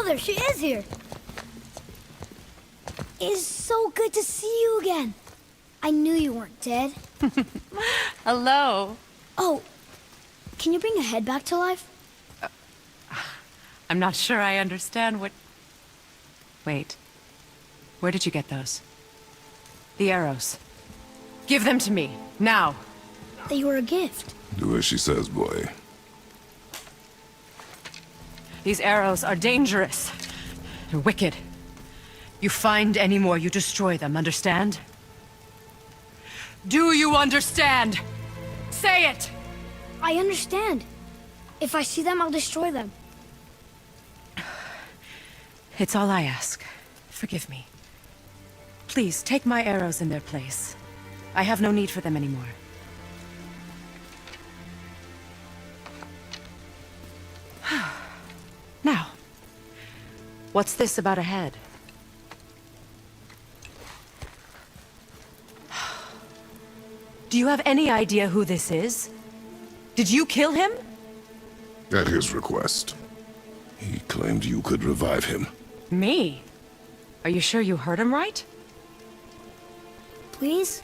Oh, there she is here. It's so good to see you again. I knew you weren't dead. Hello. Oh, can you bring a head back to life? I'm not sure I understand what... Wait. Where did you get those? The arrows. Give them to me, now. They were a gift. Do as she says, boy. These arrows are dangerous. They're wicked. You find any more, you destroy them, understand? Do you understand? Say it! I understand. If I see them, I'll destroy them. It's all I ask. Forgive me. Please, take my arrows in their place. I have no need for them anymore. Now, what's this about a head? Do you have any idea who this is? Did you kill him? At his request. He claimed you could revive him. Me? Are you sure you heard him right? Please?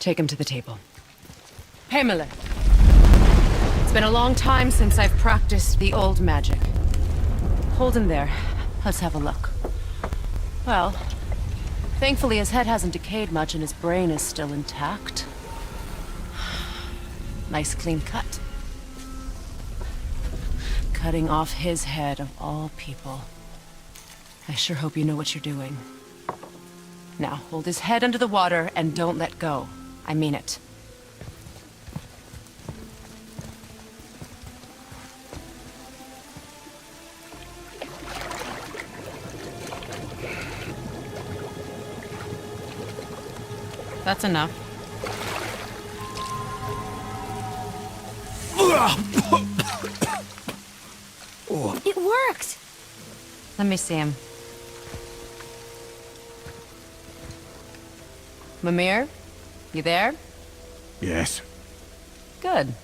Take him to the table. Pamela. It's been a long time since I've practiced the old magic. Hold him there. Let's have a look. Well, thankfully his head hasn't decayed much and his brain is still intact. Nice clean cut. Cutting off his head of all people. I sure hope you know what you're doing. Now, hold his head under the water and don't let go. I mean it. That's enough. It worked! Let me see him. Mimir? You there? Yes. Good.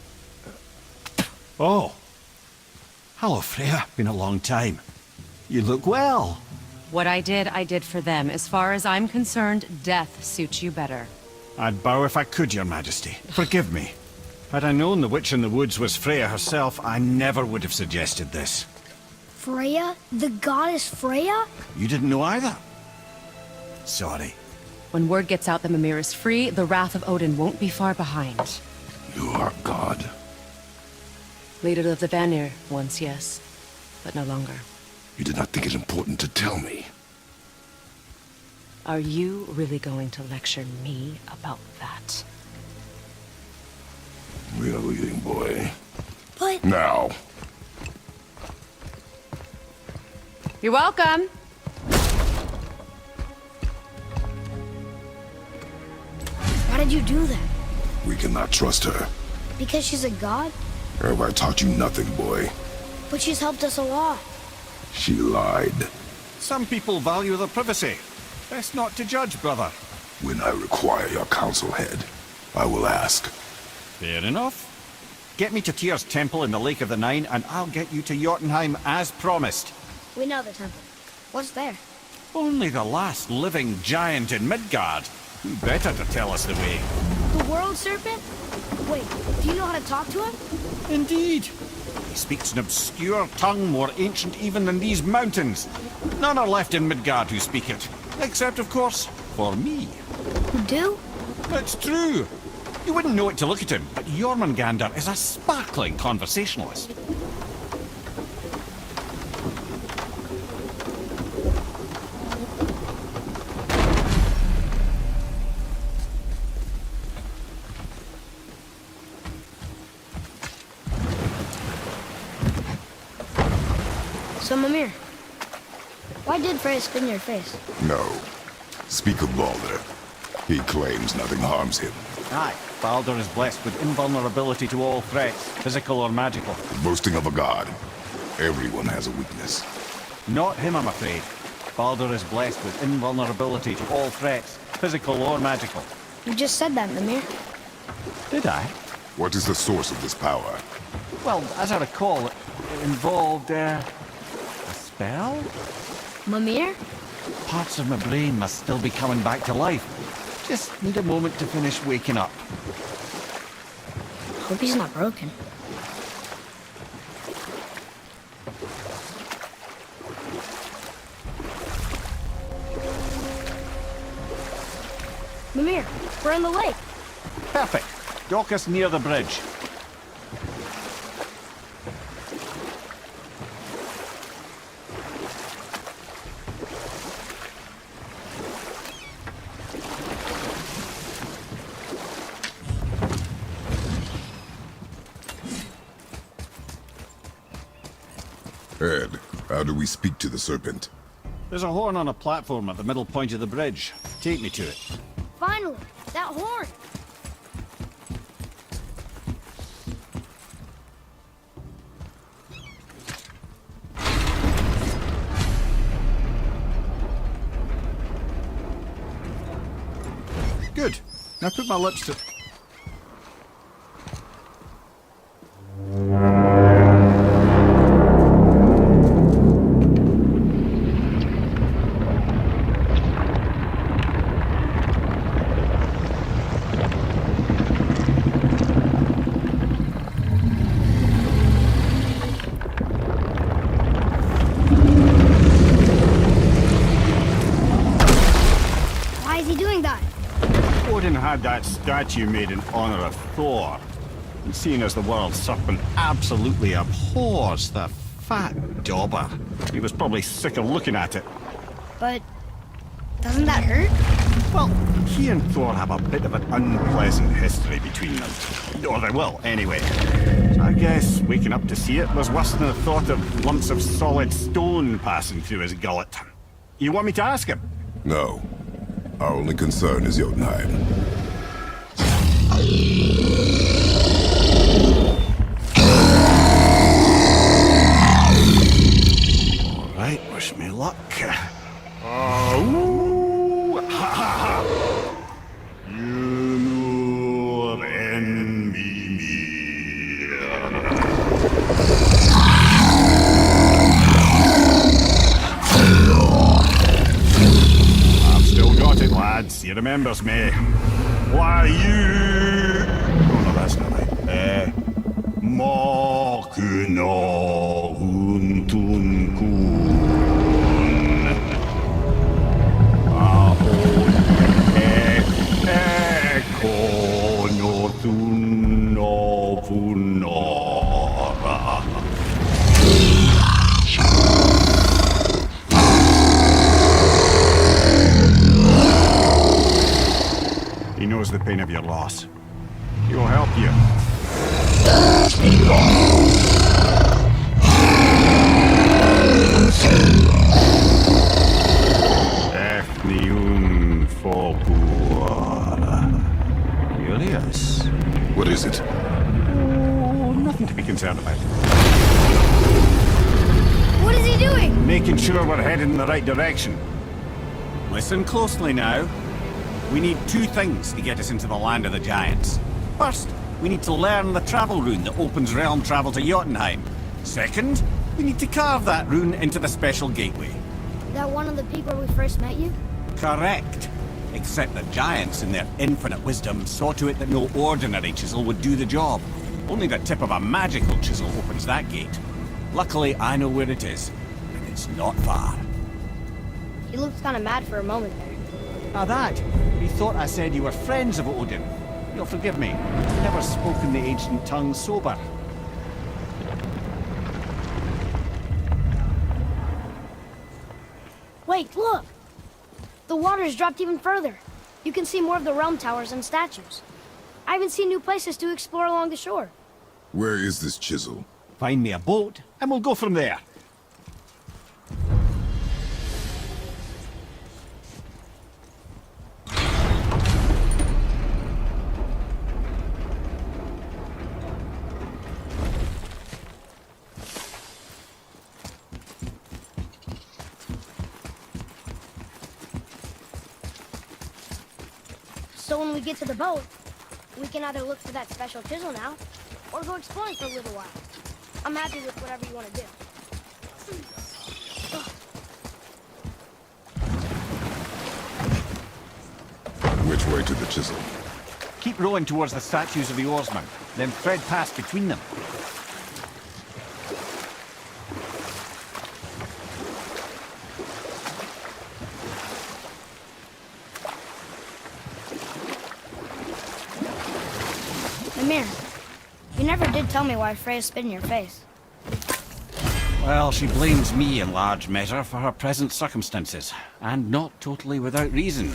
Oh. Hello, Freya. Been a long time. You look well. What I did for them. As far as I'm concerned, death suits you better. I'd bow if I could, Your Majesty. Forgive me. Had I known the witch in the woods was Freya herself, I never would have suggested this. Freya? The goddess Freya? You didn't know either? Sorry. When word gets out that Mimir is free, the wrath of Odin won't be far behind. You are God. Leader of the Vanir, once yes, but no longer. You did not think it important to tell me. Are you really going to lecture me about that? We are leaving, boy. But... Now. You're welcome. Why did you do that? We cannot trust her. Because she's a god? Have I taught you nothing, boy? But she's helped us a lot. She lied. Some people value their privacy. Best not to judge, brother. When I require your council head, I will ask. Fair enough. Get me to Tyr's temple in the Lake of the Nine, and I'll get you to Jotunheim as promised. We know the temple. What's there? Only the last living giant in Midgard. Who better to tell us the way? The world serpent? Wait, do you know how to talk to him? Indeed. He speaks an obscure tongue more ancient even than these mountains. None are left in Midgard who speak it. Except, of course, for me. Who do? It's true. You wouldn't know it to look at him, but Jormungandr is a sparkling conversationalist. So, Mimir, why did Freya spit in your face? No. Speak of Baldur. He claims nothing harms him. Aye, Baldur is blessed with invulnerability to all threats, physical or magical. Boasting of a god. Everyone has a weakness. Not him, I'm afraid. Baldur is blessed with invulnerability to all threats, physical or magical. You just said that, Mimir. Did I? What is the source of this power? Well, as I recall, it involved, a spell? Mimir? Parts of my brain must still be coming back to life. Just need a moment to finish waking up. Hope he's not broken. Mimir, we're in the lake. Perfect. Dock us near the bridge. Ed, how do we speak to the serpent? There's a horn on a platform at the middle point of the bridge. Take me to it. Finally, that horn. Good. Now put my lips to... Why is he doing that? Odin had that statue made in honor of Thor. And seeing as the world serpent absolutely abhors the fat dauber, he was probably sick of looking at it. But doesn't that hurt? Well, he and Thor have a bit of an unpleasant history between them. Or they will, anyway. So I guess waking up to see it was worse than the thought of lumps of solid stone passing through his gullet. You want me to ask him? No. Our only concern is Jotunheim. All right, wish me luck. Oh, ha ha ha! You nur envy me. I've still got it, lads. He remembers me. Why you? Oh no, that's not right. Makuna huntun kun. Ahon ekono tunno punora. He knows the pain of your loss. He will help you. Efniun Fopur. Julius. What is it? Oh, nothing to be concerned about. What is he doing? Making sure we're headed in the right direction. Listen closely now. We need two things to get us into the land of the giants. First, we need to learn the travel rune that opens realm travel to Jotunheim. Second, we need to carve that rune into the special gateway. That one of the peak where we first met you? Correct. Except the giants, in their infinite wisdom, saw to it that no ordinary chisel would do the job. Only the tip of a magical chisel opens that gate. Luckily, I know where it is, and it's not far. He looked kind of mad for a moment there. Ah, that. He thought I said you were friends of Odin. You'll forgive me. I've never spoken the ancient tongue sober. Wait, look! The water's dropped even further. You can see more of the realm towers and statues. I even see new places to explore along the shore. Where is this chisel? Find me a boat, and we'll go from there. So when we get to the boat, we can either look for that special chisel now, or go exploring for a little while. I'm happy with whatever you want to do. Which way to the chisel? Keep rowing towards the statues of the oarsmen, then thread past between them. Mimir, you never did tell me why Freya spit in your face. Well, she blames me in large measure for her present circumstances, and not totally without reason.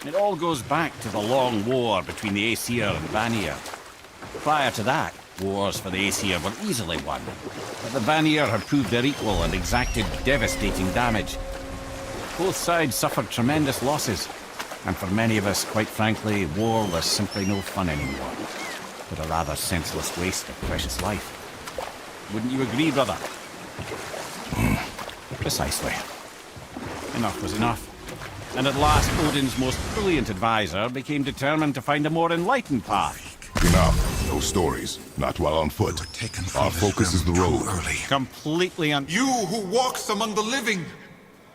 It all goes back to the long war between the Aesir and Vanir. Prior to that, wars for the Aesir were easily won, but the Vanir had proved their equal and exacted devastating damage. Both sides suffered tremendous losses, and for many of us, quite frankly, war was simply no fun anymore, but a rather senseless waste of precious life. Wouldn't you agree, brother? Precisely. Enough was enough. And at last, Odin's most brilliant advisor became determined to find a more enlightened path. Enough. No stories. Not while on foot. Our focus is the road. Completely You who walks among the living!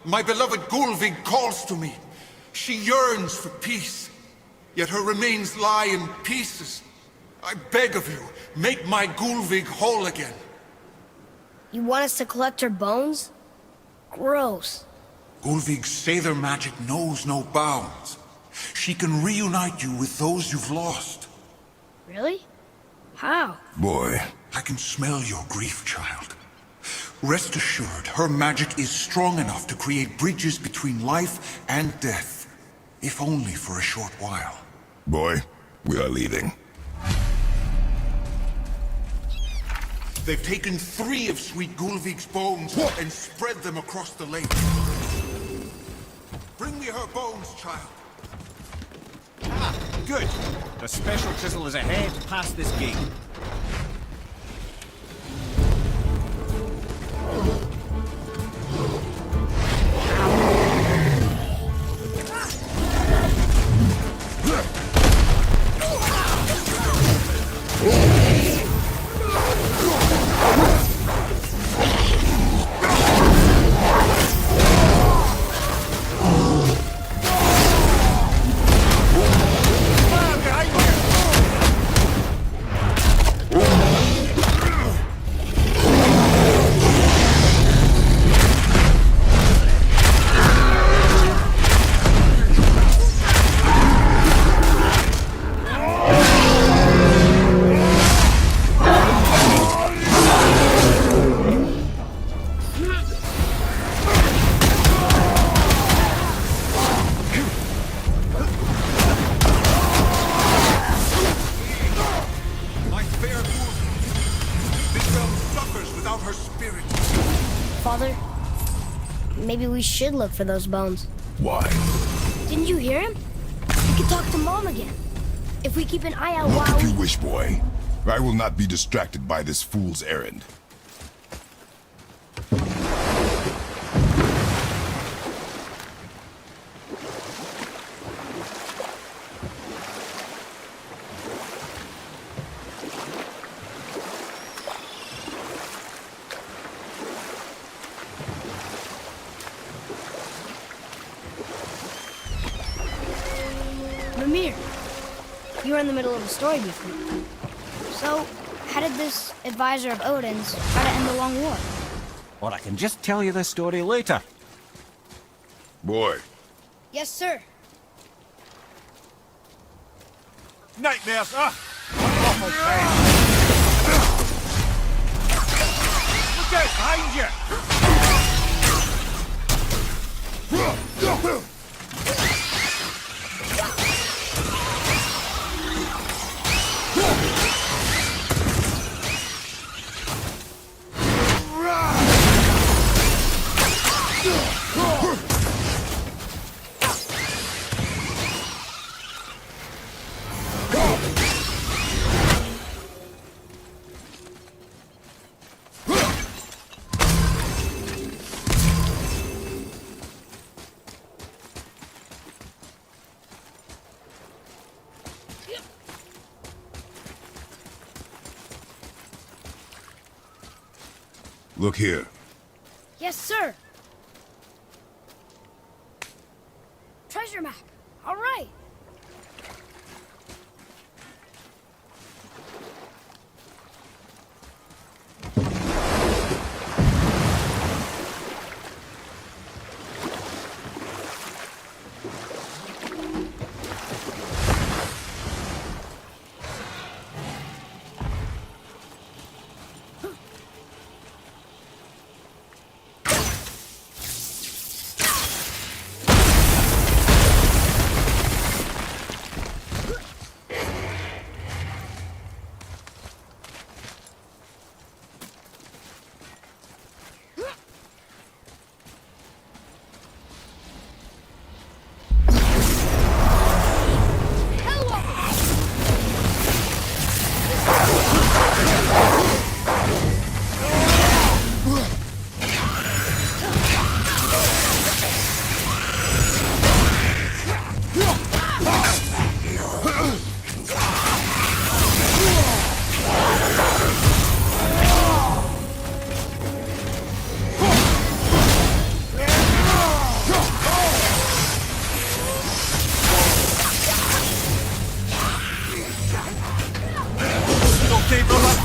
My beloved Gulvig calls to me. She yearns for peace, yet her remains lie in pieces. I beg of you, make my Gulvig whole again. You want us to collect her bones? Gross. Gulvig's Sather magic knows no bounds. She can reunite you with those you've lost. Really? How? Boy. I can smell your grief, child. Rest assured, her magic is strong enough to create bridges between life and death, if only for a short while. Boy, we are leaving. They've taken 3 of Sweet Gulvig's bones and spread them across the lake. Bring me her bones, child. Ah, good. The special chisel is ahead, past this gate. Father, maybe we should look for those bones. Why? Didn't you hear him? We can talk to Mom again. If we keep an eye out Look while if you wish, boy. I will not be distracted by this fool's errand. Mimir, you were in the middle of a story before. So, how did this advisor of Odin's try to end the long war? Or I can just tell you the story later. Boy. Yes, sir. Nightmares! Ugh! What an awful thing! Look out behind you! Look here. Yes, sir. Treasure map. All right. Okay, brother.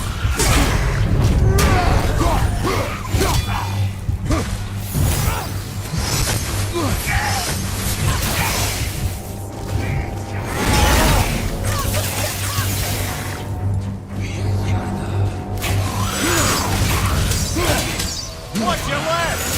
Watch your left!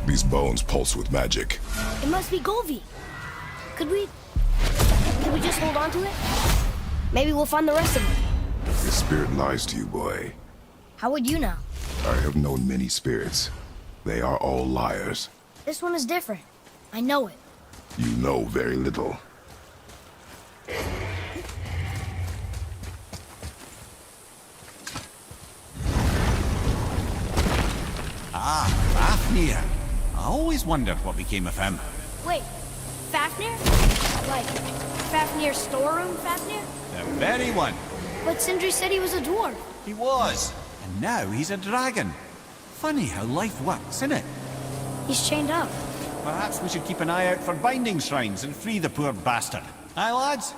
These bones pulse with magic. It must be Golvi. Could we just hold on to it? Maybe we'll find the rest of them. His spirit lies to you, boy. How would you know? I have known many spirits. They are all liars. This one is different. I know it. You know very little. Ah, Fafnir. I always wondered what became of him. Wait, Fafnir? Like, Fafnir's storeroom Fafnir? The very one. But Sindri said he was a dwarf. He was. And now he's a dragon. Funny how life works, isn't it? He's chained up. Perhaps we should keep an eye out for binding shrines and free the poor bastard. Aye, lads?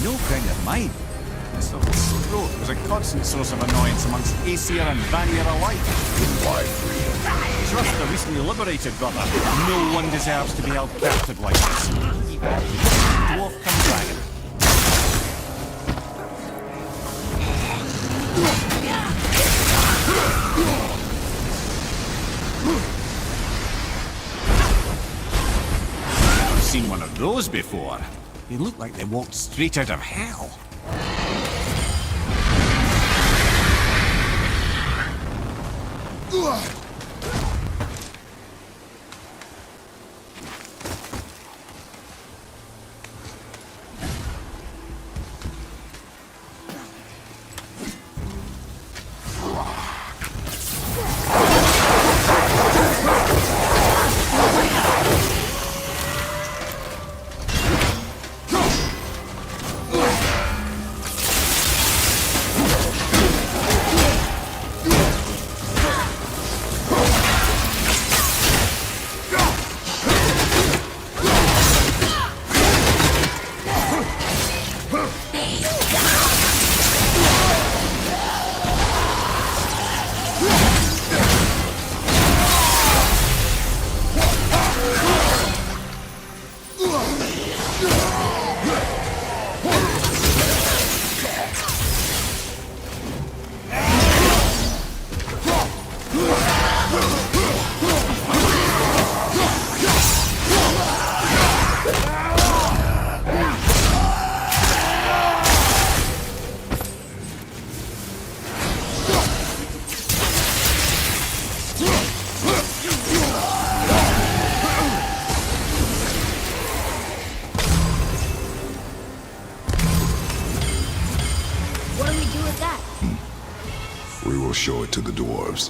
No friend of mine. This little throat was a constant source of annoyance amongst Aesir and Vanir alike. Why free? Trust the recently liberated brother. No one deserves to be held captive like this. Dwarf come dragon. I've seen one of those before. They look like they walked straight out of hell. We will show it to the dwarves.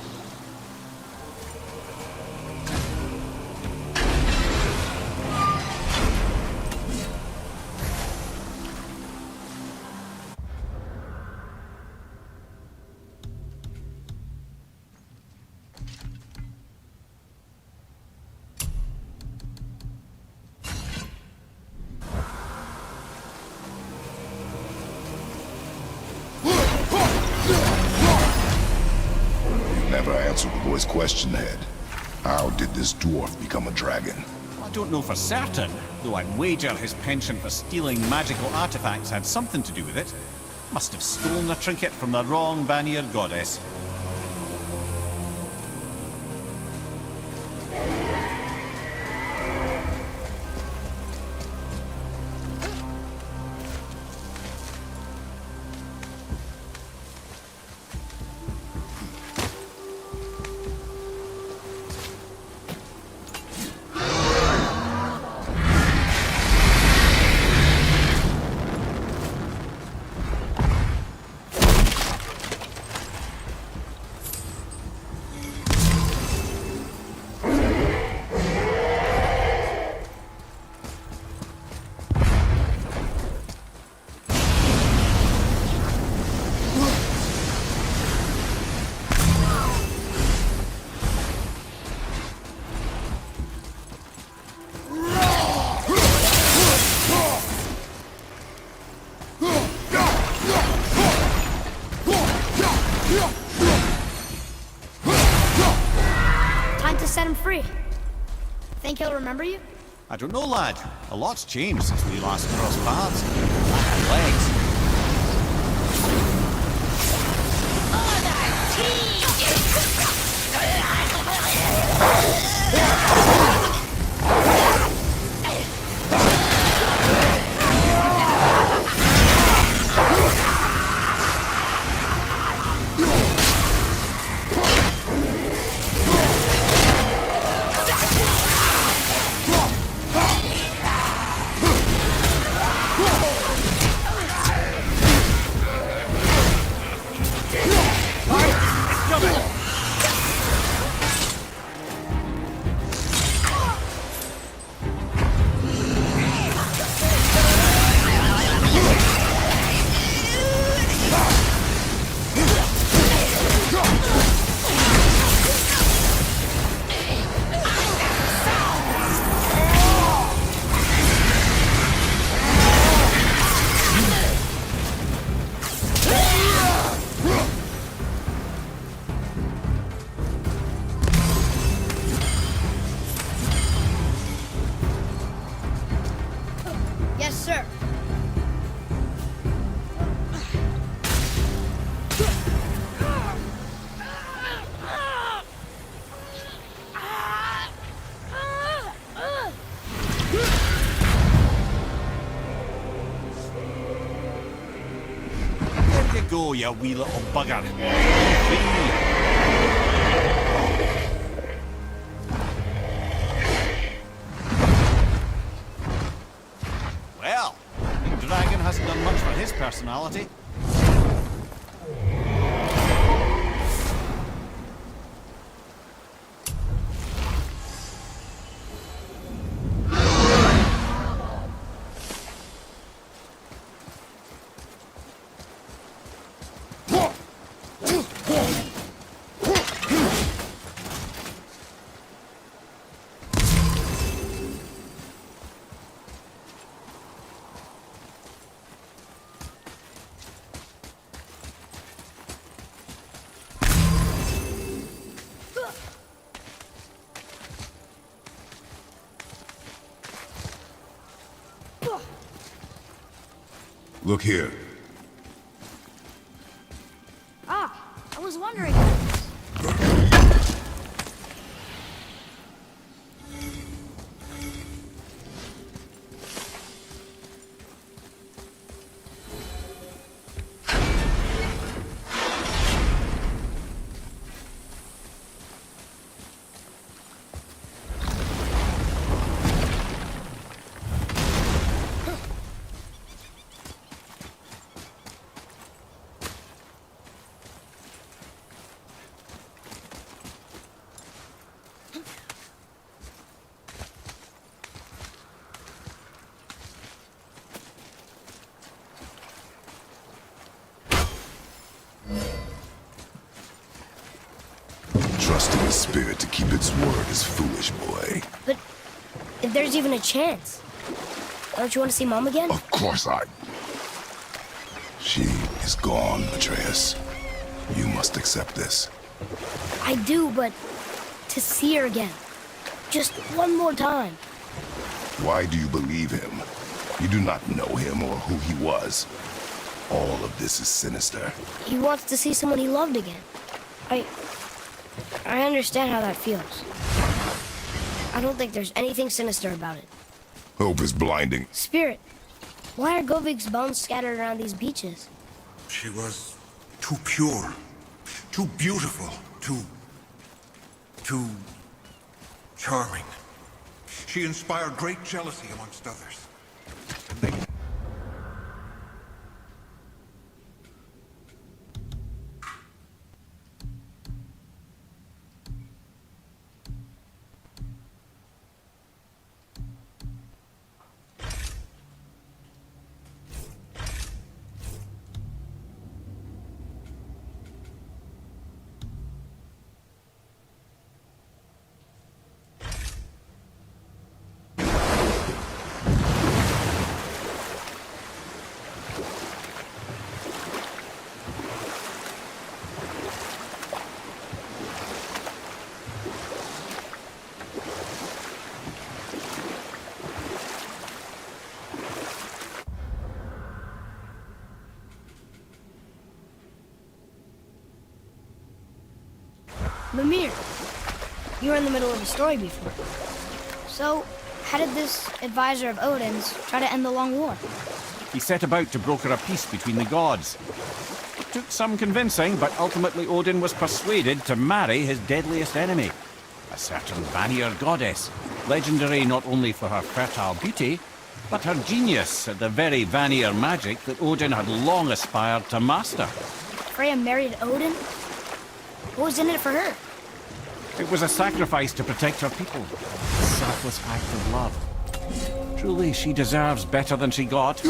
Never answered the boy's question, Head. How did this dwarf become a dragon? I don't know for certain, though I'd wager his penchant for stealing magical artifacts had something to do with it. Must have stolen a trinket from the wrong Vanir goddess. Time to set him free. Think he'll remember you? I don't know, lad. A lot's changed since we last crossed paths. I had legs. Yes, sir. There you go, you wee little bugger. Well, the dragon hasn't done much for his personality. Look here. Ah, I was wondering. spirit to keep its word is foolish, boy. But if there's even a chance, don't you want to see Mom again? Of course I... She is gone, Atreus. You must accept this. I do, but to see her again. Just one more time. Why do you believe him? You do not know him or who he was. All of this is sinister. He wants to see someone he loved again. I understand how that feels. I don't think there's anything sinister about it. Hope is blinding. Spirit, why are Govig's bones scattered around these beaches? She was too pure, too beautiful, too charming. She inspired great jealousy amongst others. And they... Mimir, you were in the middle of a story before. So, how did this advisor of Odin's try to end the long war? He set about to broker a peace between the gods. It took some convincing, but ultimately Odin was persuaded to marry his deadliest enemy, a certain Vanir goddess, legendary not only for her fertile beauty, but her genius at the very Vanir magic that Odin had long aspired to master. Freya married Odin? What was in it for her? It was a sacrifice to protect her people. A selfless act of love. Truly, she deserves better than she got.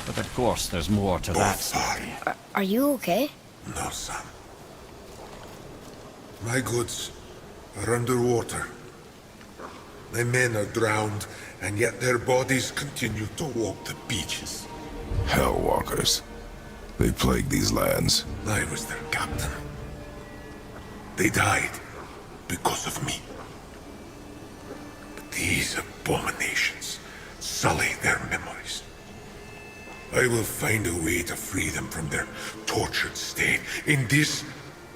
But of course, there's more to that story. Are you okay? No, son. My goods are underwater. My men are drowned, and yet their bodies continue to walk the beaches. Hellwalkers. They plague these lands. I was their captain. They died because of me. But these abominations sully their memories. I will find a way to free them from their tortured state. In this,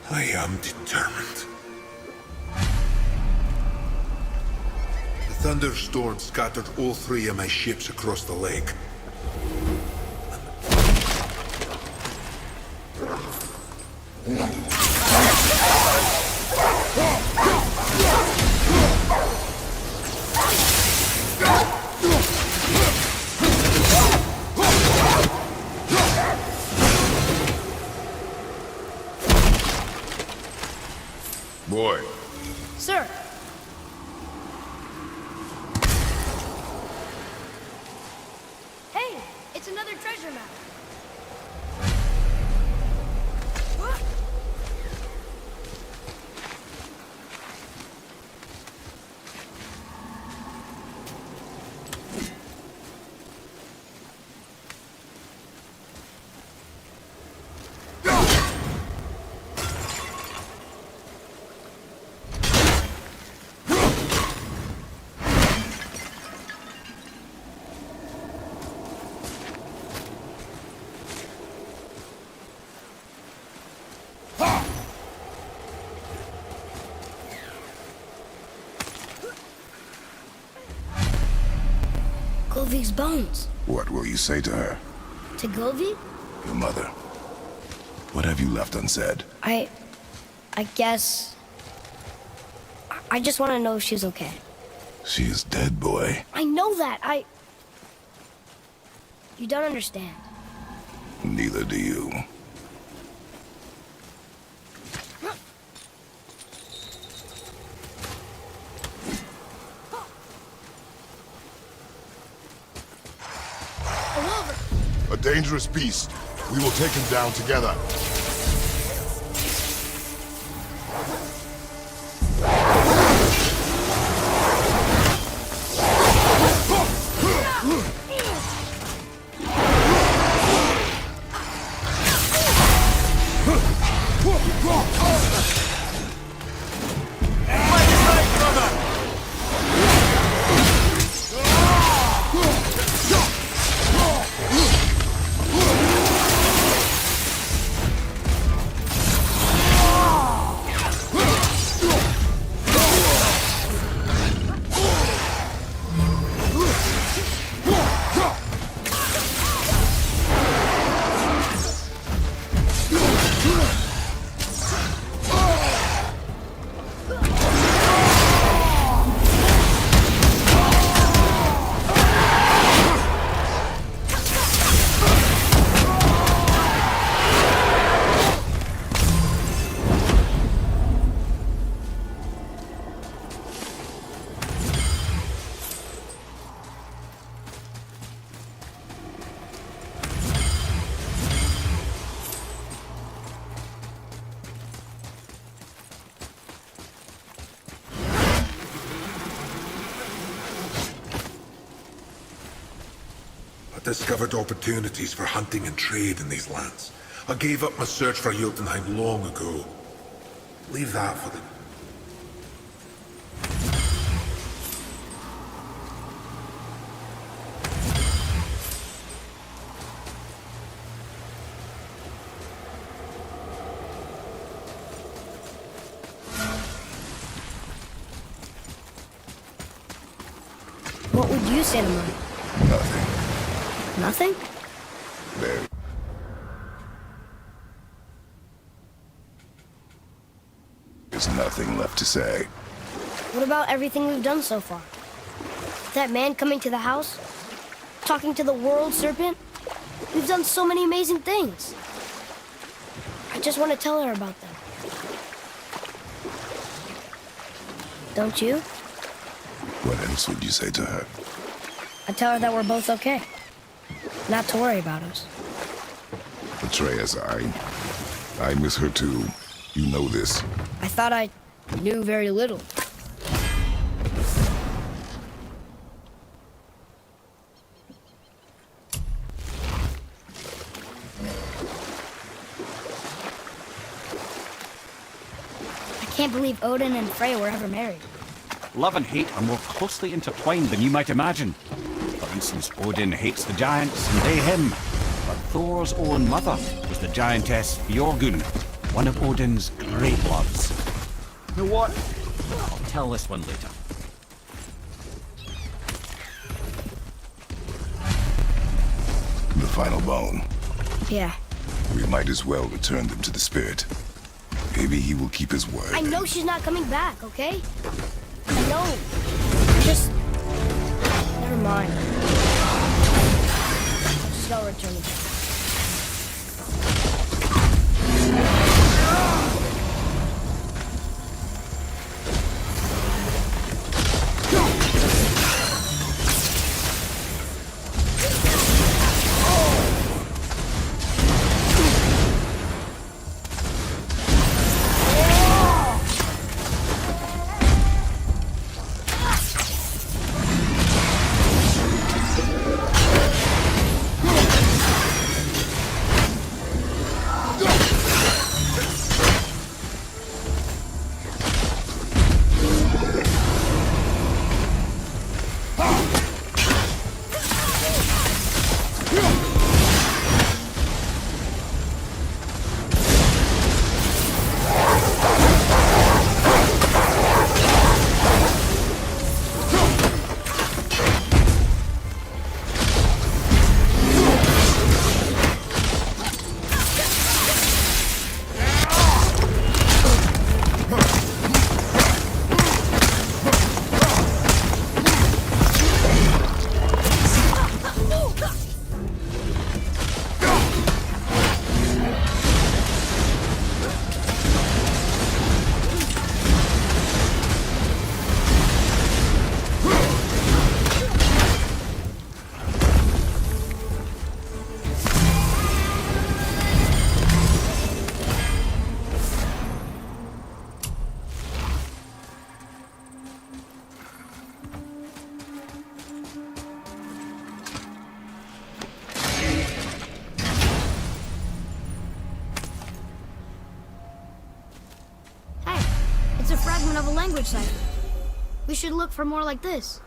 I am determined. The thunderstorm scattered all 3 of my ships across the lake. Boy. Sir! Hey, it's another treasure map. Govig's bones. What will you say to her? To Govig? Your mother. What have you left unsaid? I guess... I just want to know if she's okay. She is dead, boy. I know that, You don't understand. Neither do you. A dangerous beast. We will take him down together. discovered opportunities for hunting and trade in these lands. I gave up my search for Jotunheim long ago. Leave that for them. What would you say to mine? Nothing. Nothing? There. There's nothing left to say. What about everything we've done so far? That man coming to the house? Talking to the world serpent? We've done so many amazing things. I just want to tell her about them. Don't you? What else would you say to her? I tell her that we're both okay. Not to worry about us. Atreus, I miss her too. You know this. I thought I knew very little. I can't believe Odin and Freya were ever married. Love and hate are more closely intertwined than you might imagine. For instance, Odin hates the giants and they him. But Thor's own mother was the giantess Björgun, one of Odin's great loves. You know what? I'll tell this one later. The final bone. Yeah. We might as well return them to the spirit. Maybe he will keep his word. I know she's not coming back, okay? I know. Just... never mind. Just gotta return it. It's a fragment of a language cipher. We should look for more like this.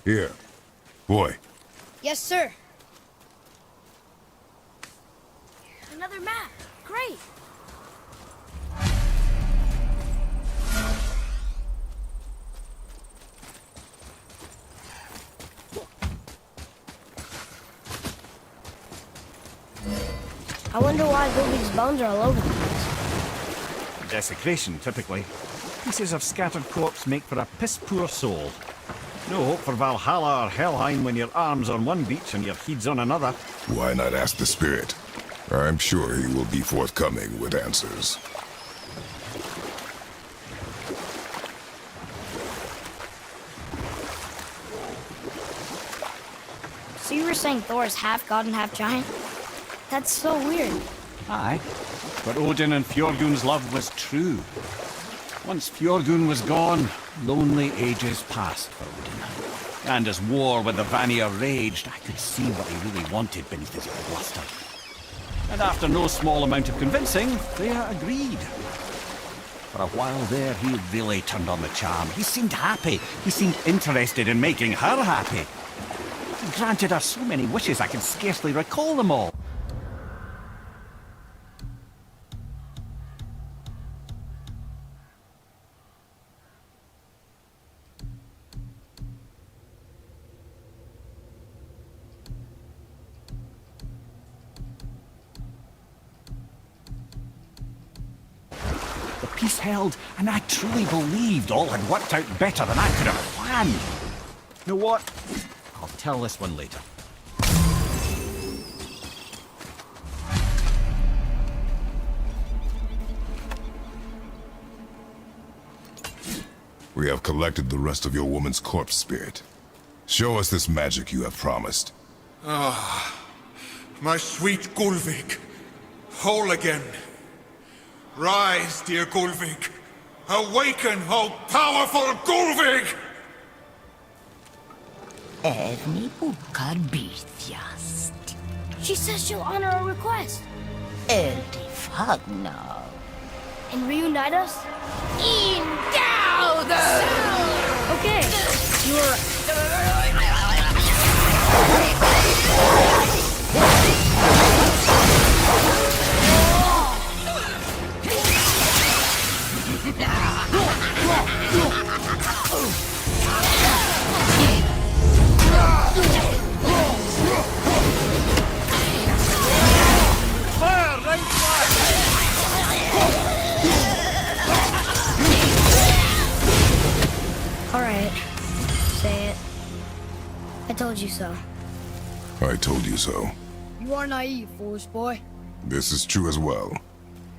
Here. Boy. Yes, sir. Another map. Great. I wonder why Ludwig's bones are all over the place. Desecration, typically. Pieces of scattered corpse make for a piss-poor soul. No hope for Valhalla or Helheim when your arm's on one beach and your head's on another. Why not ask the spirit? I'm sure he will be forthcoming with answers. So you were saying Thor is half god and half giant? That's so weird. Aye, but Odin and Fjordgun's love was true. Once Fjordgun was gone, lonely ages passed for Odin. And as war with the Vanir raged, I could see what he really wanted beneath his bluster. And after no small amount of convincing, Freya agreed. For a while there, he really turned on the charm. He seemed happy. He seemed interested in making her happy. He granted her so many wishes I can scarcely recall them all. The peace held, and I truly believed all had worked out better than I could have planned. You know what? I'll tell this one later. We have collected the rest of your woman's corpse spirit. Show us this magic you have promised. My sweet Gulvik, whole again. Rise, dear Gulvik. Awaken, O powerful Gulvik! Evni bukar bitjast. She says she'll honor our request Eldi fagna. and reunite us? Indauda! Okay, you're... All right, say it. I told you so. I told you so. You are naive, foolish boy. This is true as well.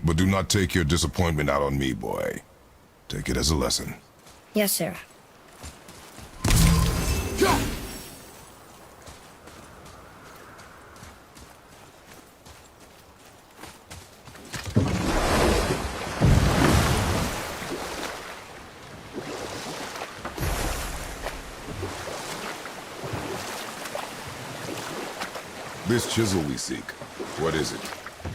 But do not take your disappointment out on me, boy. Take it as a lesson. Yes, sir. This chisel we seek, what is it?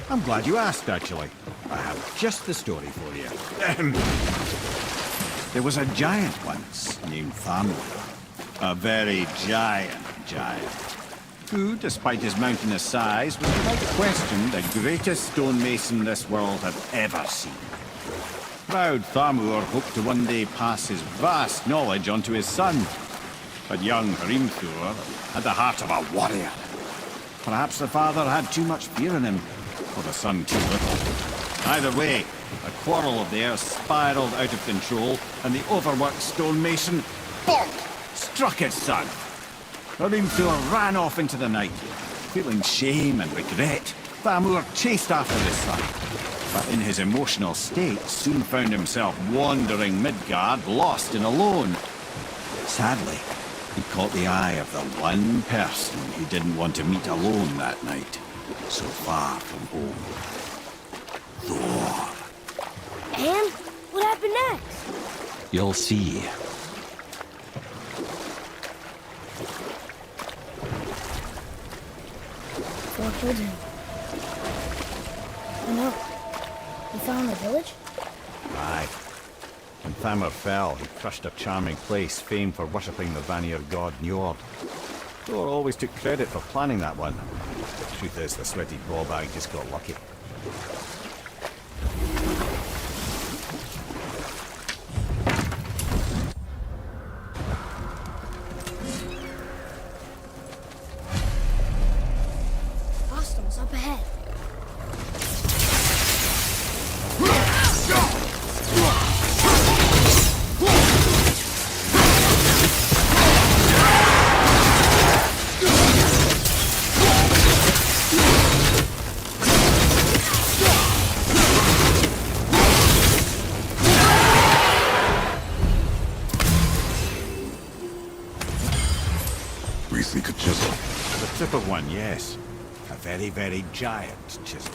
I'm glad you asked, actually. I have just the story for you. There was a giant once named Thamur. A very giant, who, despite his mountainous size, was without question the greatest stonemason this world had ever seen. Proud Thamur hoped to one day pass his vast knowledge on to his son. But young Hrimthur had the heart of a warrior. Perhaps the father had too much fear in him, or the son too little. Either way, a quarrel of theirs spiraled out of control, and the overworked stonemason, bonk, struck his son. Hrimthur ran off into the night. Feeling shame and regret, Thamur chased after his son, but in his emotional state soon found himself wandering Midgard, lost and alone. Sadly, he caught the eye of the one person he didn't want to meet alone that night, so far from home. Thor. And what happened next? You'll see. Thor killed him. Oh no. He fell in the village? Aye. When Thamur fell, he crushed a charming place famed for worshipping the Vanir god Njord. Thor always took credit for planning that one. Truth is, the sweaty ballbag just got lucky. Hostiles up ahead. sip of one, yes. A very, very giant chisel.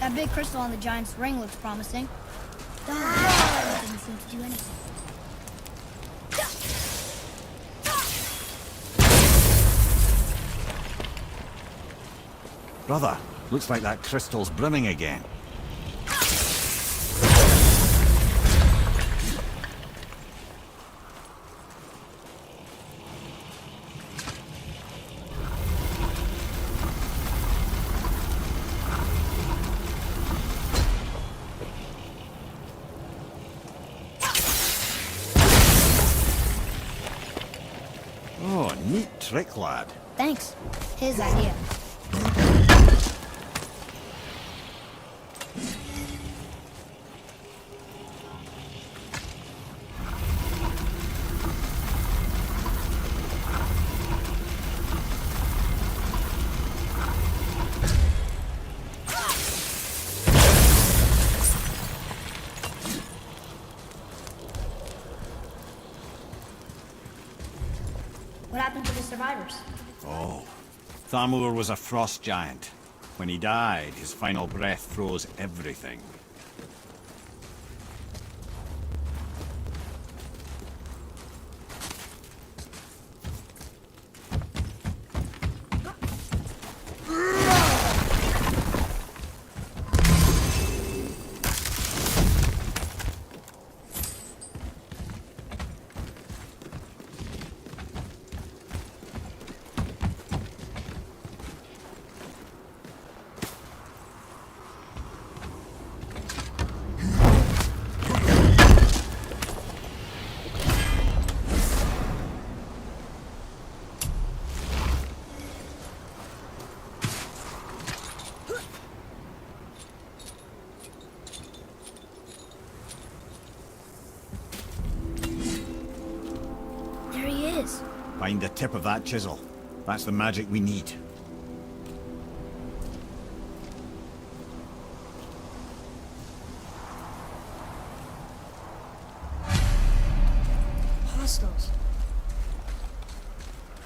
That big crystal on the giant's ring looks promising. It didn't seem to do anything. Brother, looks like that crystal's brimming again. Oh, neat trick, lad. Thanks. His idea. What happened to the survivors? Oh, Thamur was a frost giant. When he died, his final breath froze everything. There he is. Find the tip of that chisel. That's the magic we need. Hostiles.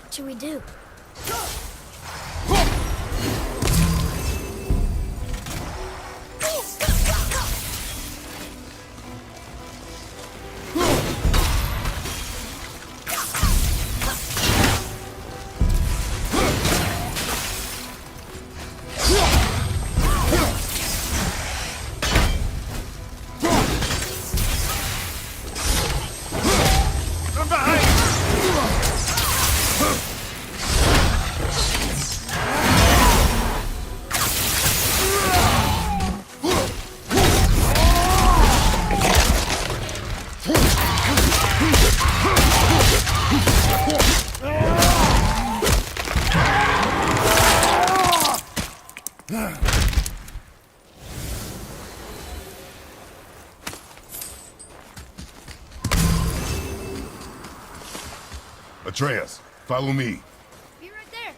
What should we do? Atreus, follow me. Be right there.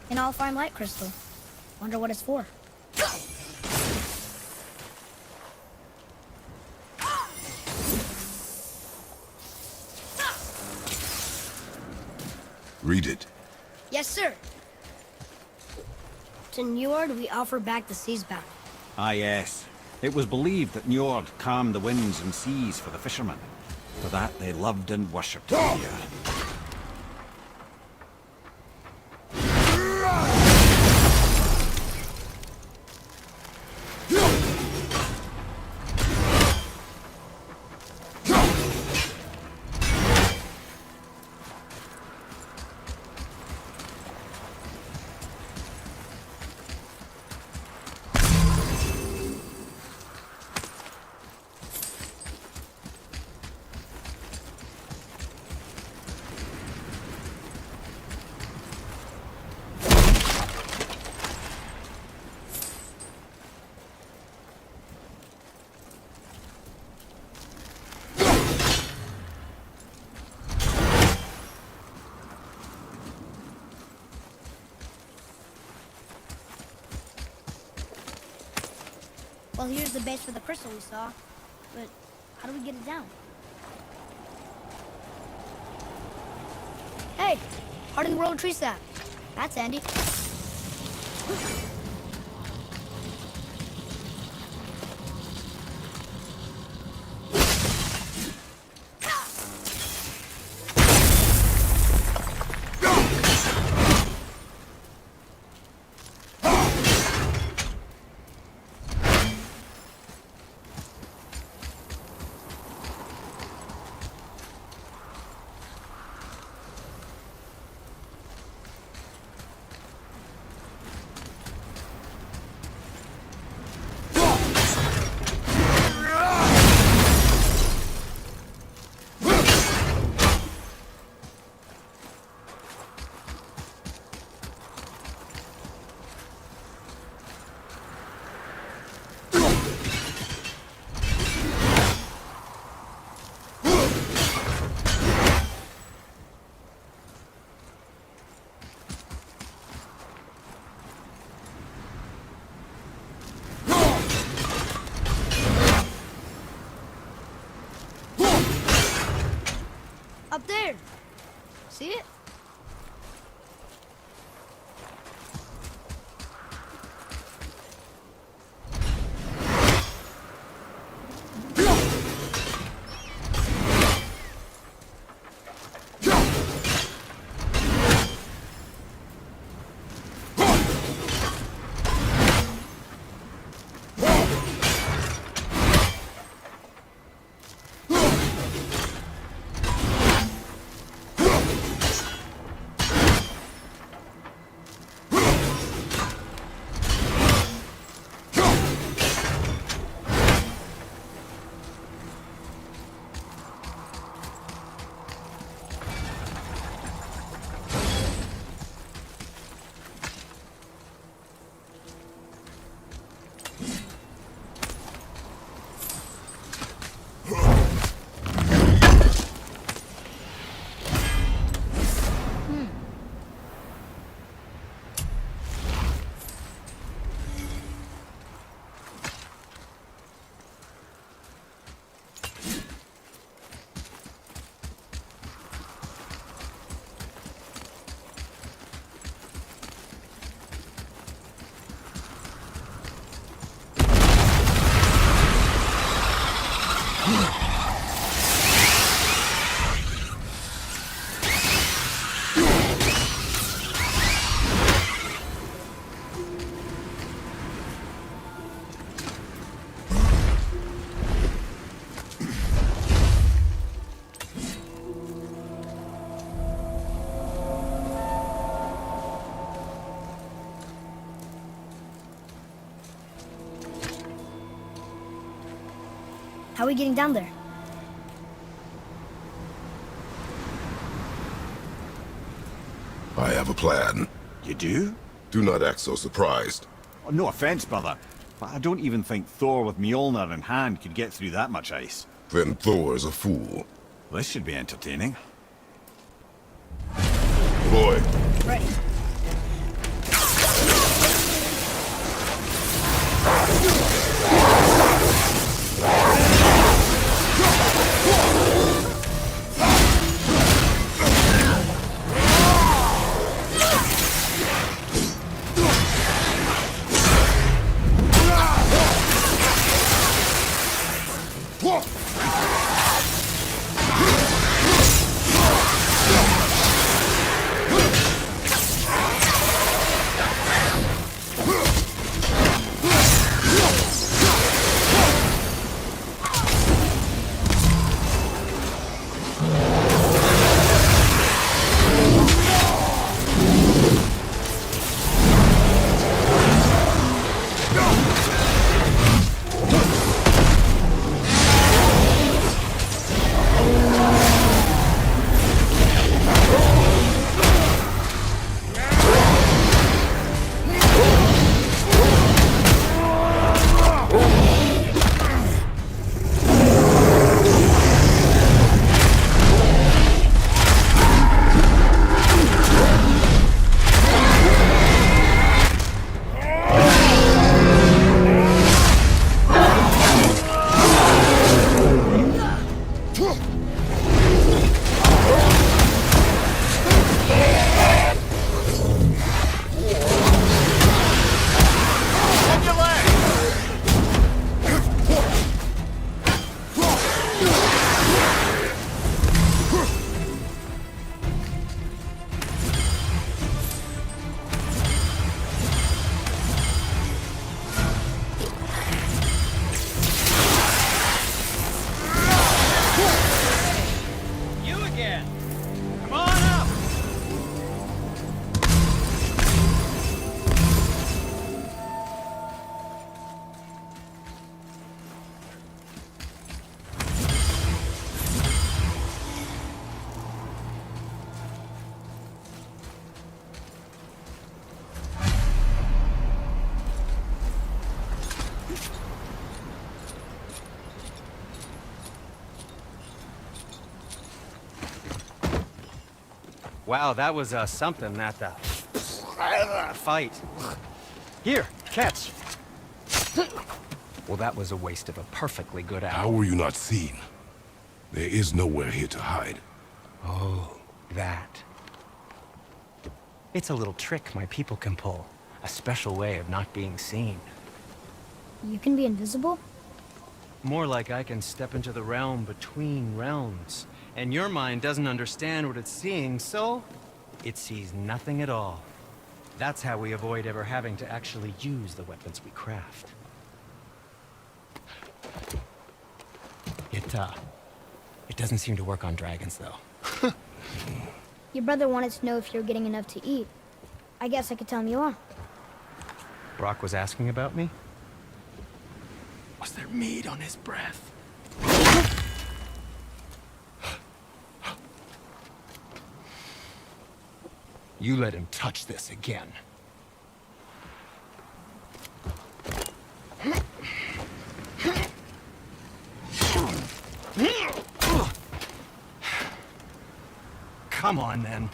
An all-fine light crystal. Wonder what it's for. Read it. Yes, sir. To Njord, we offer back the sea's bounty. Ah, yes. It was believed that Njord calmed the winds and seas for the fishermen. For that, they loved and worshipped him here. Well, here's the base for the crystal we saw. But how do we get it down? Hey, hardened world tree sap. That's handy. Up there. See it? How are we getting down there? I have a plan. You do? Do not act so surprised. Oh, no offense, brother, but I don't even think Thor with Mjolnir in hand could get through that much ice. Then Thor is a fool. This should be entertaining. Boy, Ready. Wow, that was something, that fight. Here, catch. Well, that was a waste of a perfectly good How hour. were you not seen? There is nowhere here to hide. Oh, that. It's a little trick my people can pull. A special way of not being seen. You can be invisible? More like I can step into the realm between realms. And your mind doesn't understand what it's seeing, so it sees nothing at all. That's how we avoid ever having to actually use the weapons we craft. It doesn't seem to work on dragons, though. Your brother wanted to know if you're getting enough to eat. I guess I could tell him you are. Brock was asking about me? Was there meat on his breath? You let him touch this again. Come on, then.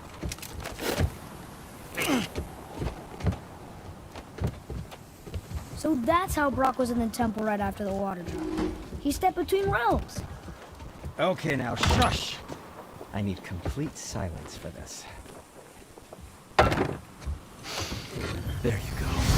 So that's how Brock was in the temple right after the water drop. He stepped between realms. Okay, now shush. I need complete silence for this. There you go.